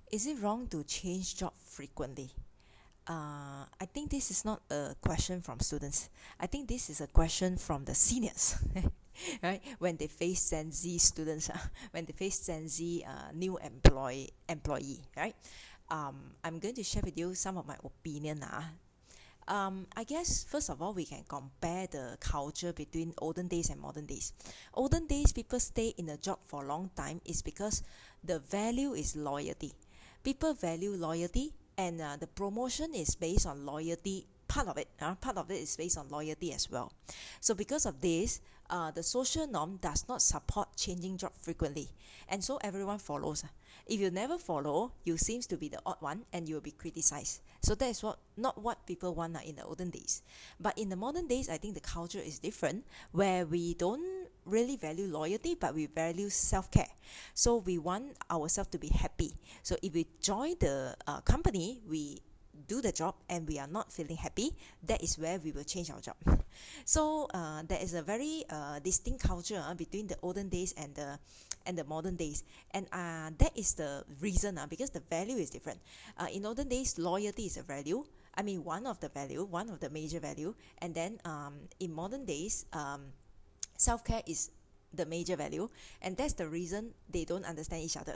Is it wrong to change job frequently? I think this is not a question from students. I think this is a question from the seniors, right? When they face Gen Z students, when they face Gen Z new employee, right? I'm going to share with you some of my opinion. I guess first of all we can compare the culture between olden days and modern days. Olden days people stay in a job for a long time is because the value is loyalty. People value loyalty, and the promotion is based on loyalty. Part of it is based on loyalty as well. So because of this, the social norm does not support changing job frequently, and so everyone follows. If you never follow, you seems to be the odd one, and you will be criticized. So that is not what people want in the olden days. But in the modern days, I think the culture is different, where we don't really value loyalty, but we value self-care. So we want ourselves to be happy. So if we join the company, we do the job and we are not feeling happy, that is where we will change our job. So there is a very distinct culture between the olden days and the modern days, and that is the reason because the value is different. In olden days, loyalty is a value. I mean, one of the major value, and then in modern days, self-care is the major value, and that's the reason they don't understand each other.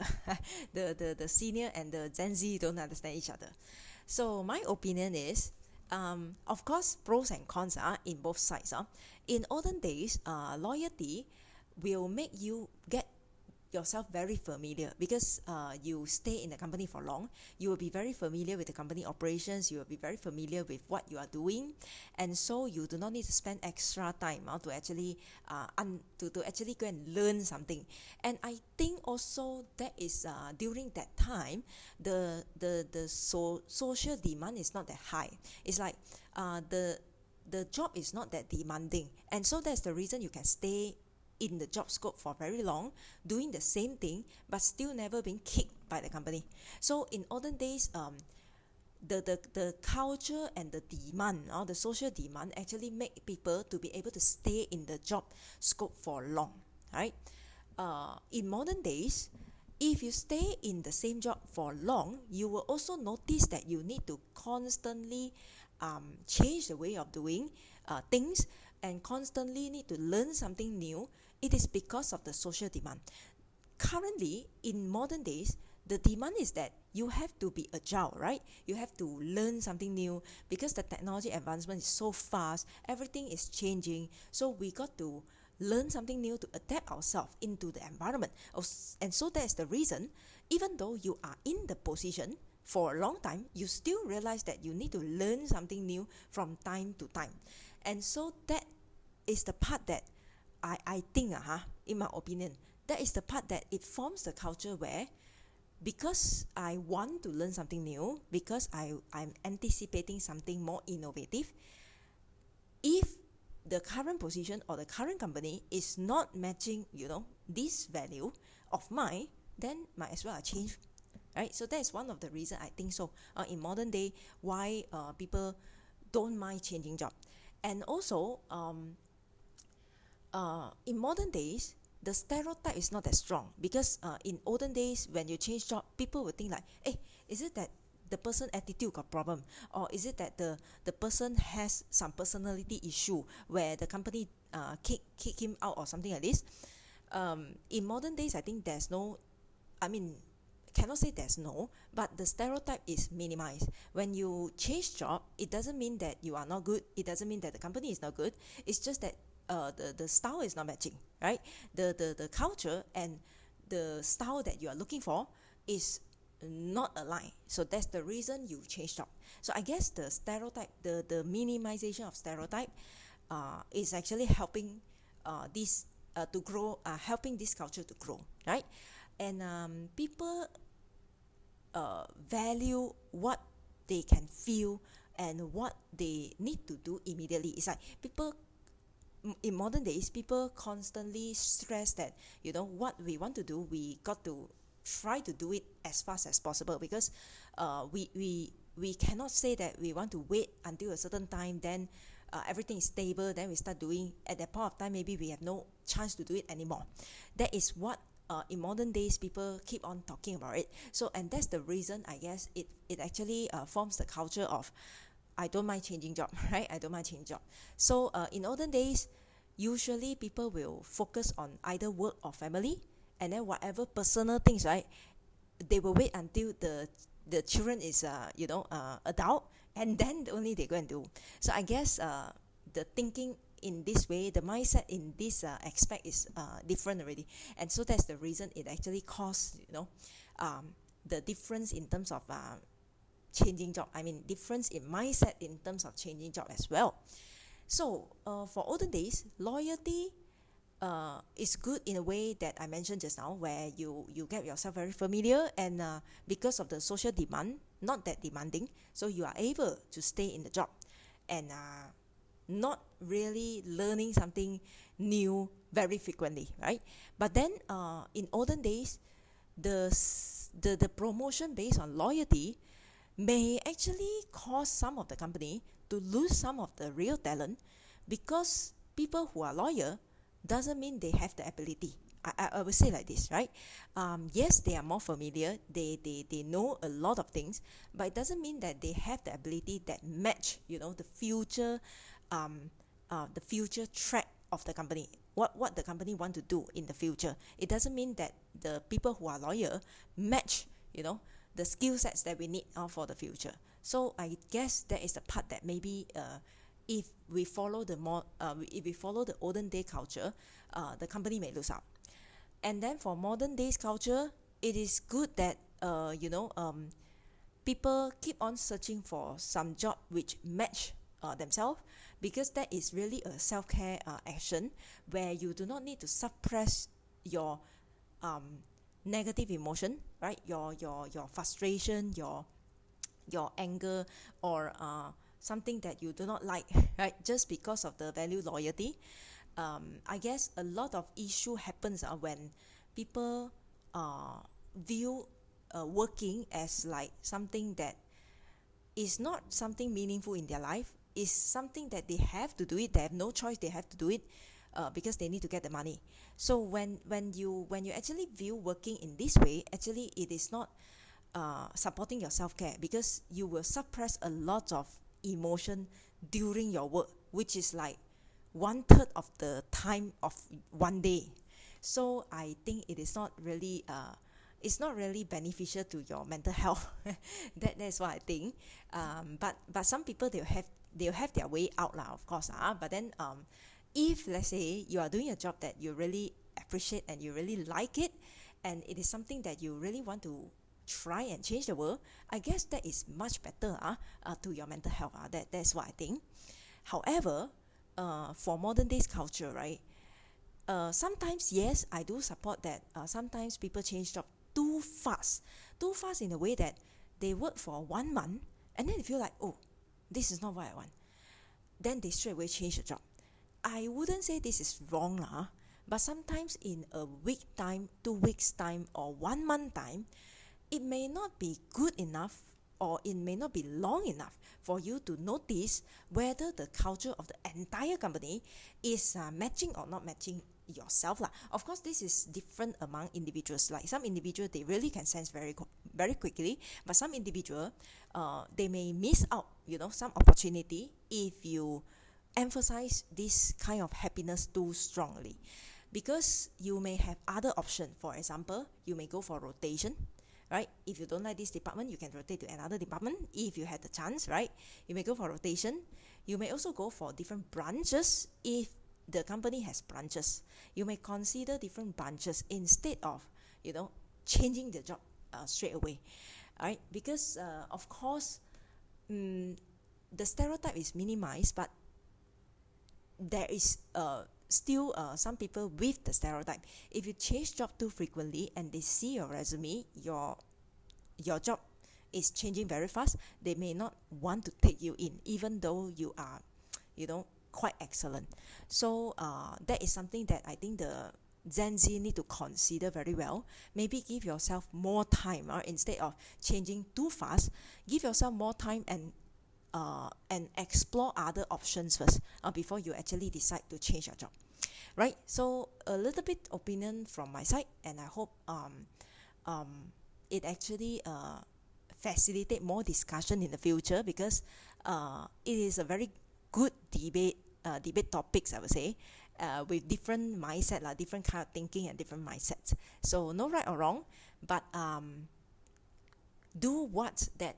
The senior and the Gen Z don't understand each other. So my opinion is, of course, pros and cons are in both sides. In olden days, loyalty will make you get yourself very familiar, because you stay in the company for long. You will be very familiar with the company operations. You will be very familiar with what you are doing, and so you do not need to spend extra time to actually to actually go and learn something. And I think also that is during that time, the social demand is not that high. It's like the job is not that demanding, and so that's the reason you can stay in the job scope for very long, doing the same thing, but still never being kicked by the company. So in olden days, the culture and the demand, or the social demand, actually make people to be able to stay in the job scope for long, right? In modern days, if you stay in the same job for long, you will also notice that you need to constantly change the way of doing things, and constantly need to learn something new. It is because of the social demand. Currently, in modern days, the demand is that you have to be agile, right? You have to learn something new, because the technology advancement is so fast, everything is changing. So we got to learn something new to adapt ourselves into the environment. And so that's the reason, even though you are in the position for a long time, you still realize that you need to learn something new from time to time. And so that is the part that I think, in my opinion, that is the part that it forms the culture where, because I want to learn something new, because I'm anticipating something more innovative, if the current position or the current company is not matching, this value of mine, then might as well I change, right? So that is one of the reasons I think so. In modern day, why people don't mind changing job. And also, in modern days, the stereotype is not as strong, because in olden days, when you change job, people would think like, hey, is it that the person attitude got problem, or is it that the person has some personality issue where the company kick him out or something like this. In modern days, I think there's no, I mean, cannot say there's no, but the stereotype is minimized. When you change job, it doesn't mean that you are not good. It doesn't mean that the company is not good. It's just that the style is not matching, right? The culture and the style that you are looking for is not aligned. So that's the reason you change job. So I guess the stereotype, the minimization of stereotype, is actually helping this to grow, helping this culture to grow, right? And people value what they can feel and what they need to do immediately. It's like people in modern days, people constantly stress that, what we want to do, we got to try to do it as fast as possible, because we cannot say that we want to wait until a certain time, then everything is stable, then we start doing. At that point of time, maybe we have no chance to do it anymore. That is what in modern days, people keep on talking about it. So, and that's the reason, I guess, it actually forms the culture of, I don't mind changing job, right? I don't mind changing job. So in olden days, usually people will focus on either work or family, and then whatever personal things, right? They will wait until the children is adult, and then only they go and do. So I guess the thinking in this way, the mindset in this aspect is different already, and so that's the reason it actually caused the difference in terms of changing job. I mean, difference in mindset in terms of changing job as well. So for olden days, loyalty is good in a way that I mentioned just now, where you get yourself very familiar, and because of the social demand, not that demanding, so you are able to stay in the job, and not really learning something new very frequently, right? But then in olden days, the promotion based on loyalty may actually cause some of the company to lose some of the real talent, because people who are loyal doesn't mean they have the ability. I would say like this, right? Yes, they are more familiar, they know a lot of things, but it doesn't mean that they have the ability that match, the future track of the company, what the company want to do in the future. It doesn't mean that the people who are loyal match, the skill sets that we need for the future. So I guess that is the part that maybe if we follow the olden day culture, the company may lose out. And then for modern days culture, it is good that people keep on searching for some job which match themselves, because that is really a self-care action, where you do not need to suppress your negative emotion, right? Your frustration, your anger, or something that you do not like, right? Just because of the value loyalty. I guess a lot of issue happens when people view working as like something that is not something meaningful in their life. Is something that they have to do it. They have no choice. They have to do it because they need to get the money. So when you actually view working in this way, actually it is not supporting your self-care, because you will suppress a lot of emotion during your work, which is like 1/3 of the time of one day. So I think it is not really it's not really beneficial to your mental health. That's what I think. But some people they'll have their way out lah, of course. But then if let's say you are doing a job that you really appreciate and you really like it, and it is something that you really want to try and change the world, I guess that is much better to your mental health. That's what I think. However, for modern days culture, right? Sometimes, yes, I do support that. Sometimes people change job too fast in a way that they work for 1 month and then they feel like, oh, this is not what I want. Then they straight away change the job. I wouldn't say this is wrong, but sometimes in a week time, 2 weeks time, or 1 month time, it may not be good enough, or it may not be long enough for you to notice whether the culture of the entire company is matching or not matching yourself lah. Of course, this is different among individuals. Like some individual, they really can sense very quickly, but some individual, they may miss out, some opportunity if you emphasize this kind of happiness too strongly, because you may have other option. For example, you may go for rotation. Right? If you don't like this department, you can rotate to another department. If you had the chance, right? You may go for rotation. You may also go for different branches if the company has branches. You may consider different branches instead of, changing the job straight away. Right? Because, of course, the stereotype is minimized, but there is still some people with the stereotype. If you change job too frequently and they see your resume, your job is changing very fast, they may not want to take you in, even though you are, quite excellent. So that is something that I think the Gen Z need to consider very well. Maybe give yourself more time, instead of changing too fast. Give yourself more time and explore other options first before you actually decide to change your job. right? So a little bit opinion from my side, and I hope it actually facilitate more discussion in the future, because it is a very good debate topics, I would say, with different mindset, like different kind of thinking and different mindsets. So no right or wrong, but do what that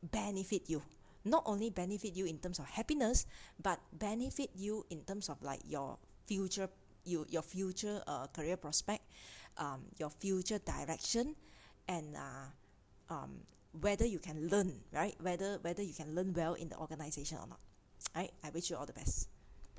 benefit you. Not only benefit you in terms of happiness, but benefit you in terms of like your future, your future career prospect, your future direction, and whether you can learn, right? Whether you can learn well in the organization or not. Right? I wish you all the best.